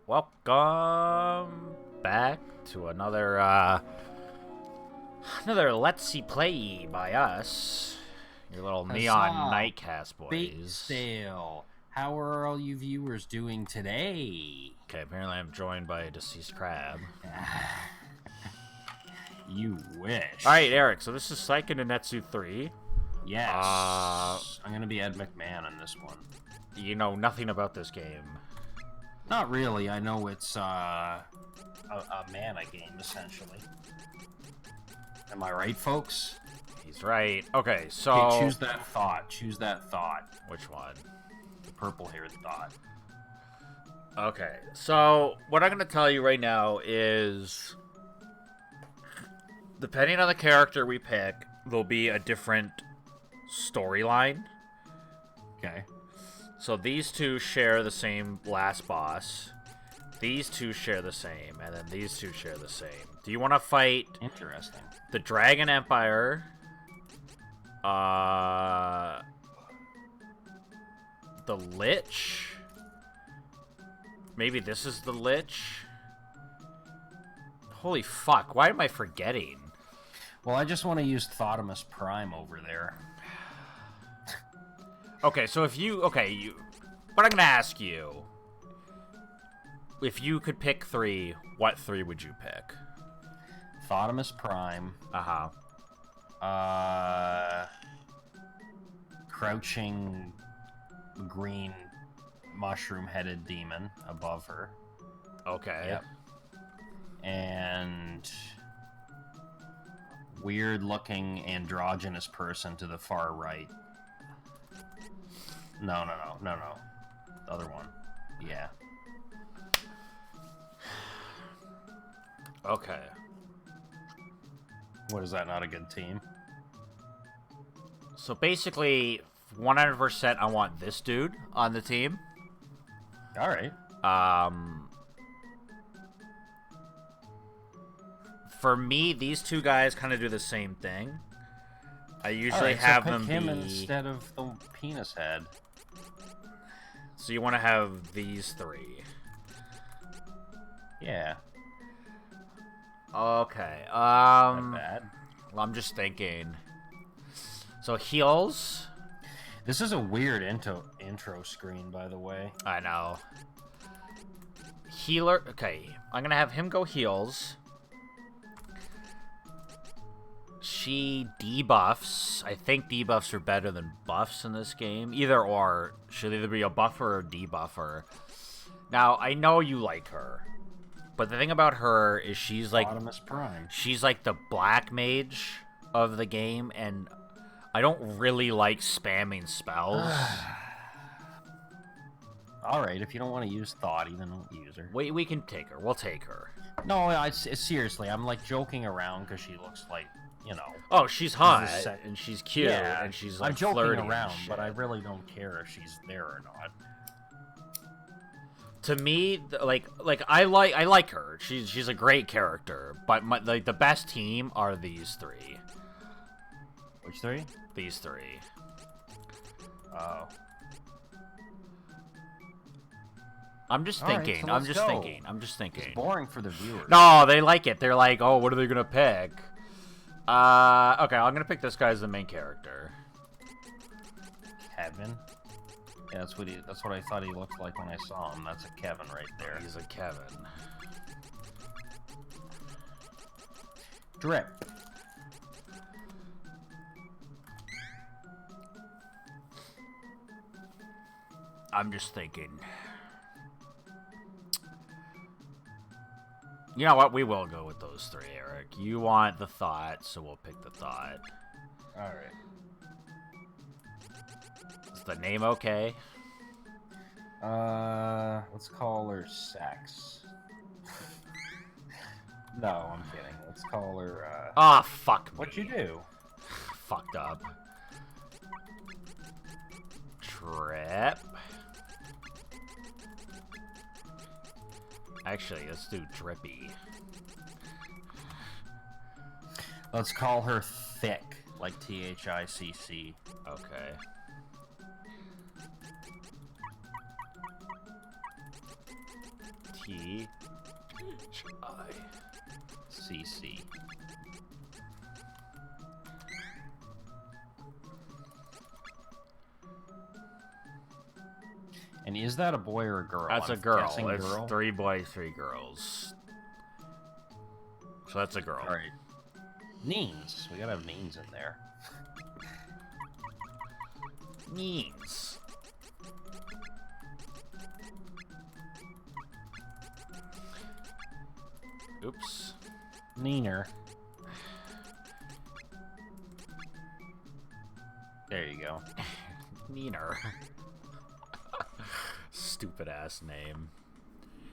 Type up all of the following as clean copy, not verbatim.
Welcome back to another Let's See Play by us, your little neon Nightcast boys. Bake sale. How are all you viewers doing today? Okay, apparently I'm joined by a deceased crab. You wish. Alright, Eric, so this is Seiken Densetsu 3. Yes. I'm gonna be Ed McMahon in this one. You know nothing about this game. Not really. I know it's a mana game, essentially. Am I right, folks? He's right. Okay, so... Okay, choose that thought. Choose that thought. Which one? The purple-haired thought. Okay, so what I'm going to tell you right now is... Depending on the character we pick, there'll be a different storyline. Okay. So these two share the same last boss. These two share the same, and then these two share the same. Do you want to fight... Interesting. The Dragon Empire... The Lich? Maybe this is the Lich? Holy fuck, why am I forgetting? Well, I just want to use Thotimus Prime over there. Okay, so if you... Okay, what I'm going to ask you... If you could pick three, what three would you pick? Thotimus Prime. Uh-huh. Crouching green mushroom-headed demon above her. Okay. Yep. And weird-looking androgynous person to the far right. No. The other one. Yeah. Okay. What, is that not a good team? So basically, 100% I want this dude on the team. Alright. For me, these two guys kind of do the same thing. I usually have them him be... instead of the penis head. So you want to have these three. Yeah. Okay. Not bad. Well, I'm just thinking. So heals. This is a weird intro screen, by the way. I know. Healer. Okay, I'm gonna have him go heals. She debuffs. I think debuffs are better than buffs in this game. Either or. Should either be a buffer or a debuffer. Now, I know you like her. But the thing about her is she's like... Optimus Prime. She's like the black mage of the game, and I don't really like spamming spells. Alright, if you don't want to use Thought, even don't use her. We can take her. We'll take her. No, seriously, I'm like joking around because she looks like, you know... Oh, she's hot, and she's cute, yeah, and she's like I'm joking flirty around, but I really don't care if she's there or not. To me, like I like her. She's a great character, but the best team are these three. Which three? These three. Oh. I'm just thinking. I'm just thinking. It's boring for the viewers. No, they like it. They're like, oh, what are they gonna pick? Okay, I'm gonna pick this guy as the main character. Kevin. Yeah, that's what I thought he looked like when I saw him. That's a Kevin right there. He's a Kevin. Drip. I'm just thinking. You know what? We will go with those three, Eric. You want the Thought, so we'll pick the Thought. Alright. Is the name okay? Let's call her Sex. No, I'm kidding. Let's call her, Ah, fuck me. What'd you do? Fucked up. Trip. Actually, let's do Drippy. Let's call her Thick, like Thicc. Okay. T I CC. And is that a boy or a girl? That's I'm a girl. guessing It's girl. 3 boys, 3 girls. So that's a girl. All right. Names. We gotta have names in there. Means. Oops. Neener. There you go. Neener. Stupid ass name.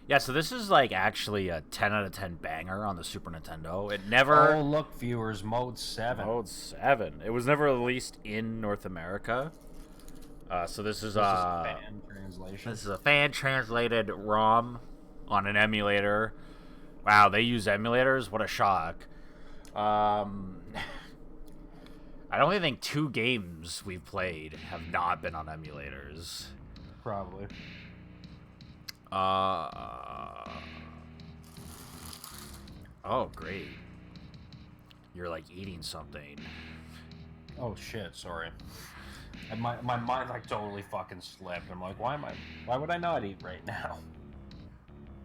Yeah, so this is like actually a 10 out of 10 banger on the Super Nintendo. It never. Oh, look, viewers, Mode 7. Mode 7. It was never released in North America. So this is a fan translation. This is a fan translated ROM on an emulator. Wow, they use emulators? What a shock. I don't even think 2 games we've played have not been on emulators. Probably. Oh, great. You're like eating something. Oh shit, sorry. And my mind like totally fucking slipped. I'm like, why would I not eat right now?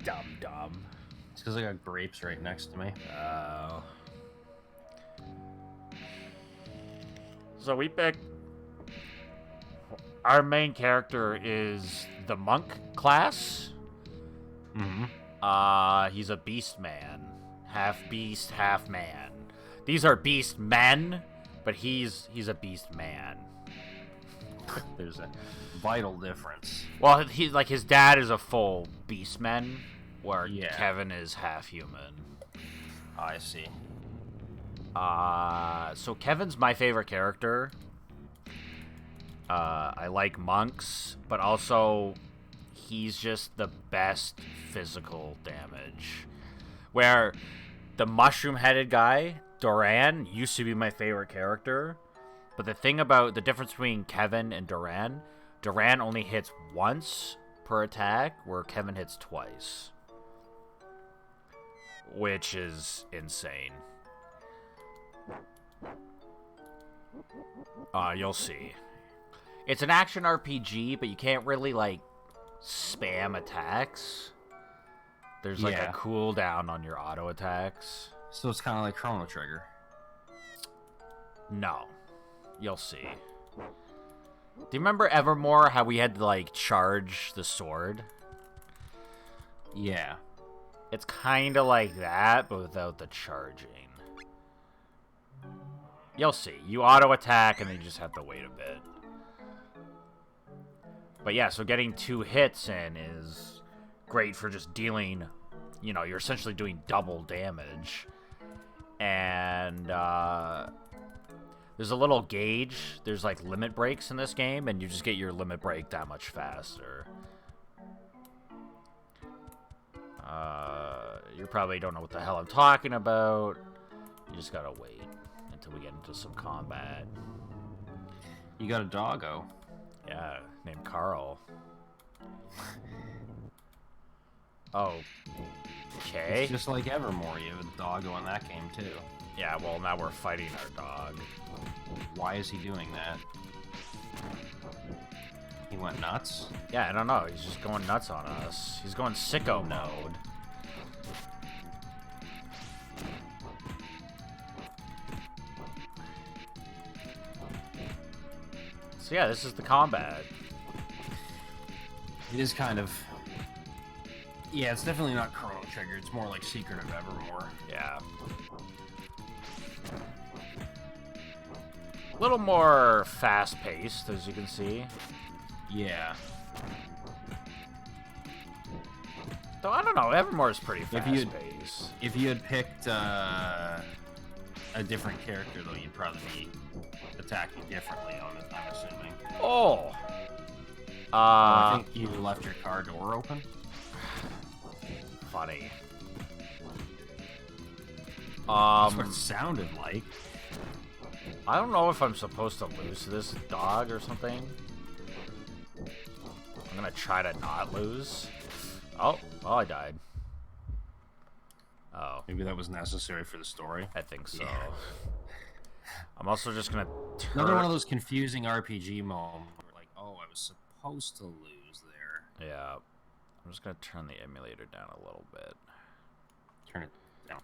Dumb. It's because I got grapes right next to me. Oh. So we picked. Our main character is the monk class. Mm-hmm. He's a beast man. Half beast, half man. These are beast men, but he's a beast man. There's a vital difference. Well, he's like his dad is a full beast man, where Yeah. Kevin is half human. I see. So Kevin's my favorite character. I like monks, but also he's just the best physical damage. Where the mushroom-headed guy, Duran, used to be my favorite character. But the thing about the difference between Kevin and Duran only hits once per attack, where Kevin hits twice. Which is insane. You'll see. It's an action RPG, but you can't really, like, spam attacks. There's, like, a cooldown on your auto attacks. So it's kind of like Chrono Trigger. No. You'll see. Do you remember Evermore, how we had to, like, charge the sword? Yeah. It's kind of like that, but without the charging. You'll see. You auto-attack, and then you just have to wait a bit. But yeah, so getting 2 hits in is great for just dealing, you know, you're essentially doing double damage. And, there's a little gauge. There's, like, limit breaks in this game, and you just get your limit break that much faster. You probably don't know what the hell I'm talking about. You just gotta wait until we get into some combat. You got a doggo. Yeah, named Carl. Oh. Okay. It's just like Evermore. You have a doggo in that game, too. Yeah, well, now we're fighting our dog. Why is he doing that? He went nuts? Yeah, I don't know. He's just going nuts on us. He's going sicko mode. So yeah, this is the combat. It is kind of... Yeah, it's definitely not Chrono Trigger. It's more like Secret of Evermore. Yeah. A little more fast-paced, as you can see. Yeah. Though, I don't know, Evermore is pretty fast-paced. If you had picked a different character, though, you'd probably be attacking differently, I'm assuming. Oh! I think you left your car door open. Funny. That's what it sounded like. I don't know if I'm supposed to lose to this dog or something. I'm gonna try to not lose. Oh, Well, I died. Oh. Maybe that was necessary for the story. I think so. Yeah. I'm also just gonna turn... Another one of those confusing RPG moments where like, oh, I was supposed to lose there. Yeah. I'm just gonna turn the emulator down a little bit. Turn it down.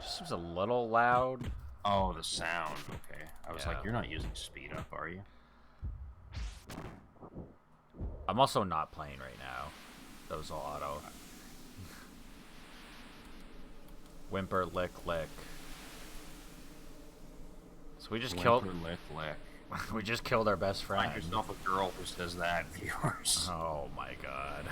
Just seems a little loud. Oh, the sound. Okay. I was Yeah. like, you're not using speed up, are you? I'm also not playing right now. That was all auto. Whimper, lick, lick. So we just killed... Lick, lick. We just killed our best friend. Find yourself a girl who says that, viewers. Oh my god.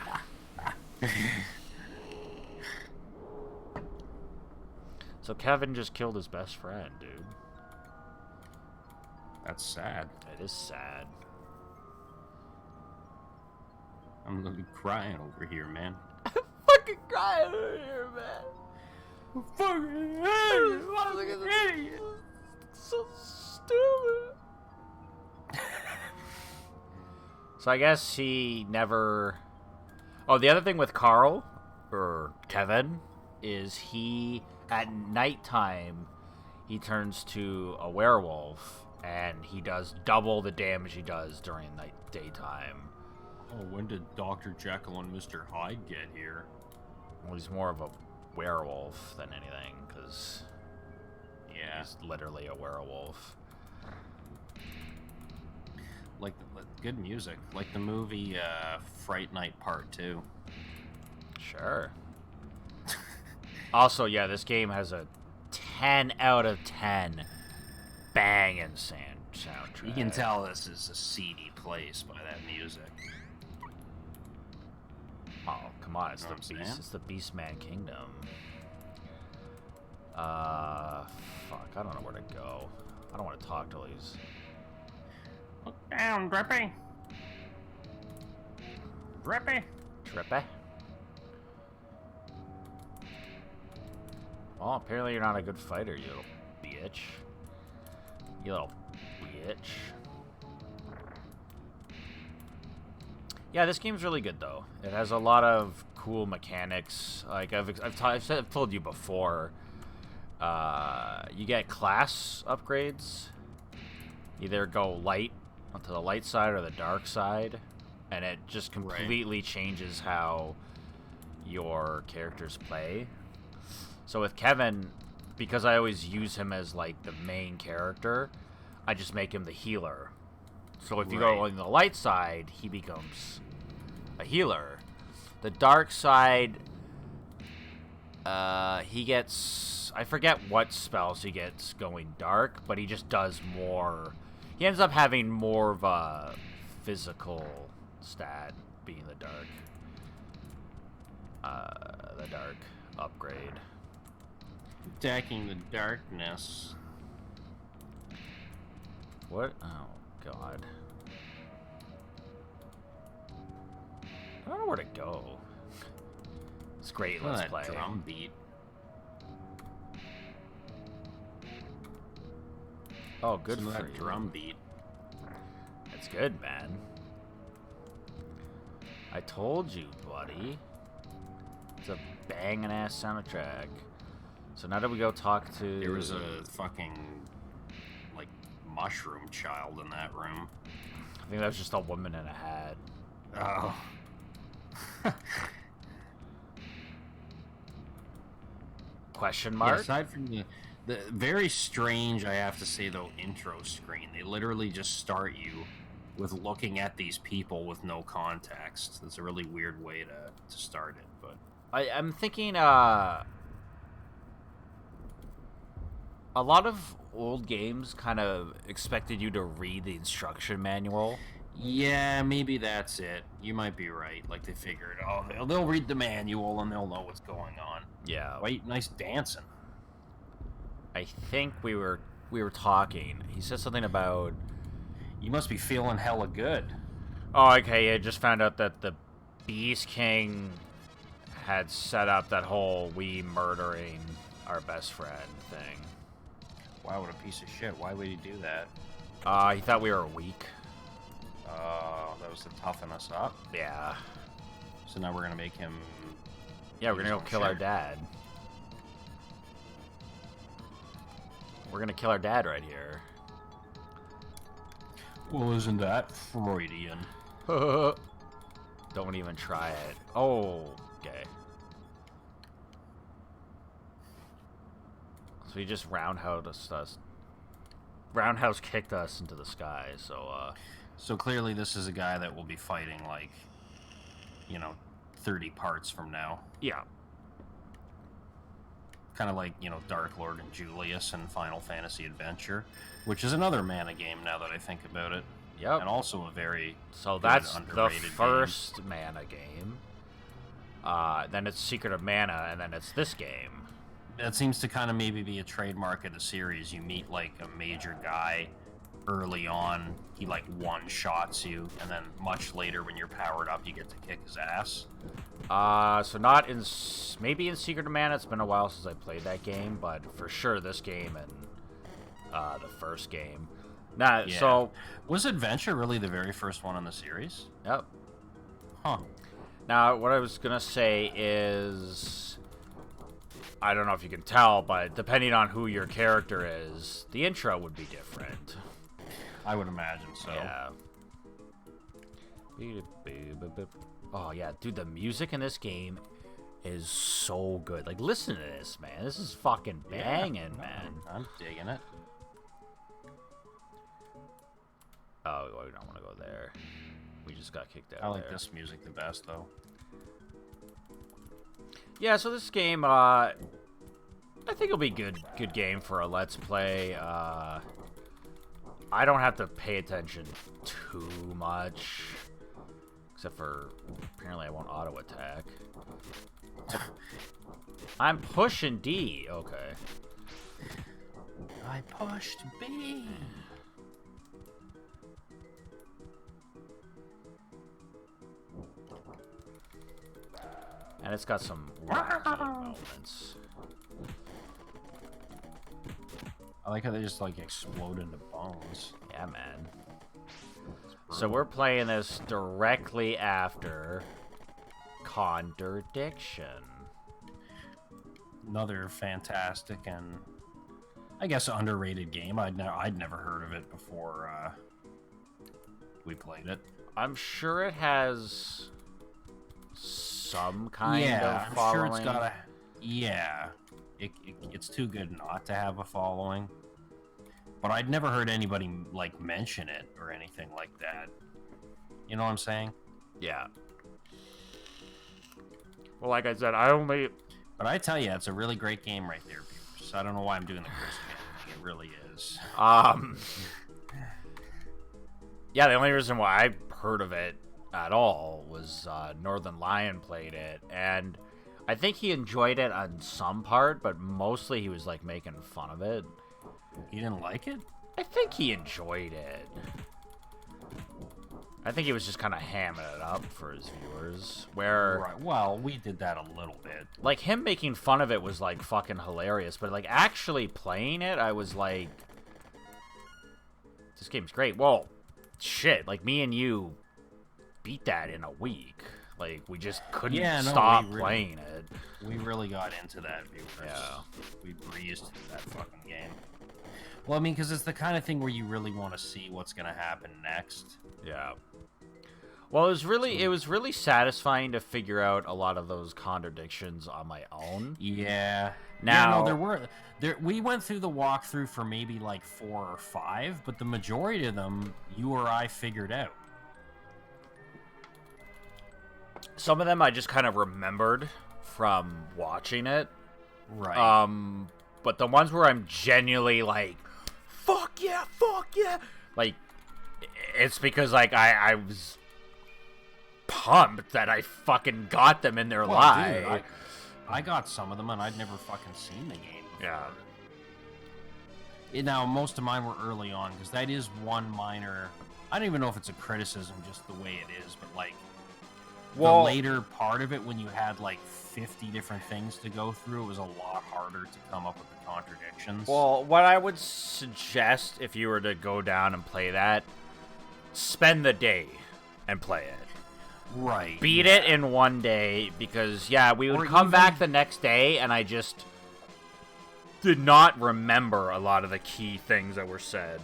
So Kevin just killed his best friend, dude. That's sad. It is sad. I'm gonna be crying over here, man. Fucking crying over here, man. Fucking idiot. So stupid. So I guess he never... Oh, the other thing with Carl, or Kevin, is he, at nighttime, he turns to a werewolf, and he does double the damage he does during daytime. Oh, when did Dr. Jekyll and Mr. Hyde get here? Well, he's more of a werewolf than anything, because he's literally a werewolf. Like, good music. Like the movie Fright Night Part 2. Sure. Also, yeah, this game has a 10 out of 10 banging soundtrack. You can tell this is a seedy place by that music. Oh, come on, it's Know what the I'm Beast. saying? It's the Beastman Kingdom. Fuck, I don't know where to go. I don't want to talk to these. Look down, Drippy. Drippy. Trippy. Well, apparently you're not a good fighter, you little bitch. You little bitch. Yeah, this game's really good though. It has a lot of cool mechanics. Like I've told you before. You get class upgrades. Either go light onto the light side or the dark side, and it just completely changes how your characters play. So with Kevin, because I always use him as like the main character, I just make him the healer. So if you go on the light side, he becomes a healer. The dark side, he gets... I forget what spells he gets going dark, but he just does more... He ends up having more of a physical stat being the dark upgrade. Attacking the darkness. What? Oh, God. I don't know where to go. It's great, let's play. Drum beat. Oh, good for that you. drum beat. It's good, man. I told you, buddy. It's a banging ass soundtrack. So now that we go talk to... There was a fucking, like, mushroom child in that room. I think that was just a woman in a hat. Oh. Question mark? Yeah, aside from the very strange, I have to say, though, intro screen. They literally just start you with looking at these people with no context. That's a really weird way to start it, but... I'm thinking, a lot of old games kind of expected you to read the instruction manual. Yeah, maybe that's it. You might be right. Like, they figured, oh, they'll read the manual and they'll know what's going on. Yeah. Wait, nice dancing. I think we were talking. He said something about... You must be feeling hella good. Oh, okay, yeah, just found out that the Beast King had set up that whole we murdering our best friend thing. Wow, what a piece of shit. Why would he do that? He thought we were weak. Oh, that was to toughen us up. Yeah. So now we're gonna make him Yeah, we're gonna go kill our dad. We're gonna kill our dad right here. Well, isn't that Freudian? Don't even try it. Oh, okay. So he just roundhouse kicked us into the sky. So clearly, this is a guy that will be fighting 30 parts from now. Yeah. Kind of like, Dark Lord and Julius in Final Fantasy Adventure, which is another mana game now that I think about it. Yep. And also a very that's the underrated first mana game. Then it's Secret of Mana, and then it's this game. That seems to kind of maybe be a trademark of the series. You meet like a major guy early on, he like one-shots you, and then much later when you're powered up, you get to kick his ass. So not in... Maybe in Secret of Mana. It's been a while since I played that game, but for sure this game and the first game. Nah, Yeah. so... Was Adventure really the very first one in the series? Yep. Huh. Now, what I was gonna say is... I don't know if you can tell, but depending on who your character is, the intro would be different. I would imagine so. Yeah. Oh, yeah, dude, the music in this game is so good. Like, listen to this, man. This is fucking banging, man. I'm digging it. Oh, we don't want to go there. We just got kicked out. I like there. this music the best, though. Yeah, so this game, I think it'll be good game for a Let's Play. I don't have to pay attention too much. Except for, apparently I won't auto-attack. I'm pushing D. Okay. I pushed B. And it's got some wacky moments. I like how they just like explode into bones. Yeah, man. So we're playing this directly after Contradiction. Another fantastic and I guess underrated game. I'd never heard of it before we played it. I'm sure it has some kind Yeah, of I'm following. sure it's got a... Yeah. It's too good not to have a following. But I'd never heard anybody, like, mention it or anything like that. You know what I'm saying? Yeah. Well, like I said, But I tell you, it's a really great game right there, viewers. I don't know why I'm doing the Chris Van thing. It really is. Yeah, the only reason why I heard of it at all was Northern Lion played it, and I think he enjoyed it on some part, but mostly he was, like, making fun of it. He didn't like it? I think he enjoyed it. I think he was just kind of hamming it up for his viewers, where... Right, well, we did that a little bit. Like, him making fun of it was, like, fucking hilarious, but, like, actually playing it, I was like... This game's great. Well, shit, like, me and you beat that in a week. Like, we just couldn't stop playing it. We really got into that, viewers. Yeah. We breezed through that fucking game. Well, I mean, because it's the kind of thing where you really want to see what's going to happen next. Yeah. Well, it was really satisfying to figure out a lot of those contradictions on my own. Yeah. Now, we went through the walkthrough for maybe like 4 or 5, but the majority of them you or I figured out. some of them I just kind of remembered from watching it. Right. But the ones where I'm genuinely like, fuck yeah, like, it's because, like, I was pumped that I fucking got them in their live. Dude, I got some of them, and I'd never fucking seen the game before. Yeah. Now, most of mine were early on, because that is one minor... I don't even know if it's a criticism, just the way it is, but, like, the later part of it, when you had, like, 50 different things to go through, it was a lot harder to come up with the contradictions. Well, what I would suggest, if you were to go down and play that, spend the day and play it. Right. beat it in one day because, yeah, we would come back the next day and I just did not remember a lot of the key things that were said.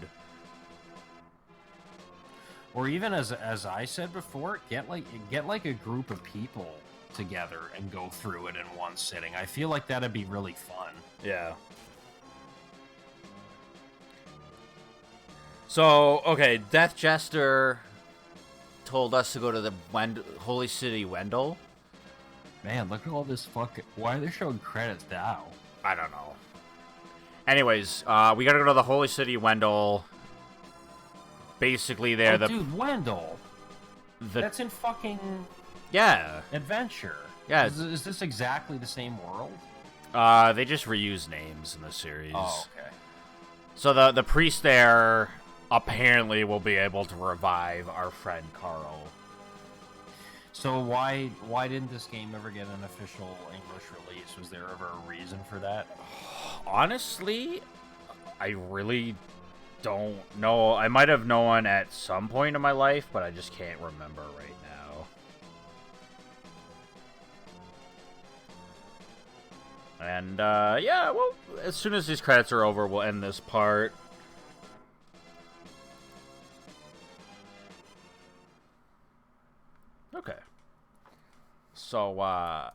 Or even as I said before, get like a group of people together and go through it in one sitting. I feel like that'd be really fun. Yeah. So, okay, Death Jester told us to go to the Holy City Wendell. Man, look at all this fucking... Why are they showing credits now? I don't know. Anyways, we gotta go to the Holy City Wendell. Basically, they're dude, Wendell. That's in fucking... Yeah. Adventure. Yeah. Is this exactly the same world? They just reuse names in the series. Oh, okay. So the priest there apparently will be able to revive our friend Carl. So why didn't this game ever get an official English release? Was there ever a reason for that? Honestly, I really don't know. I might have known at some point in my life, but I just can't remember right now. And, yeah, well, as soon as these credits are over, we'll end this part. Okay. So, oh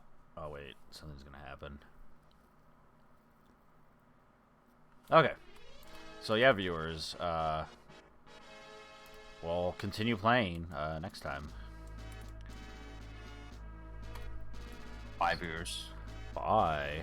wait, something's gonna happen. Okay. So yeah, viewers, we'll continue playing, next time. Bye, viewers. Bye.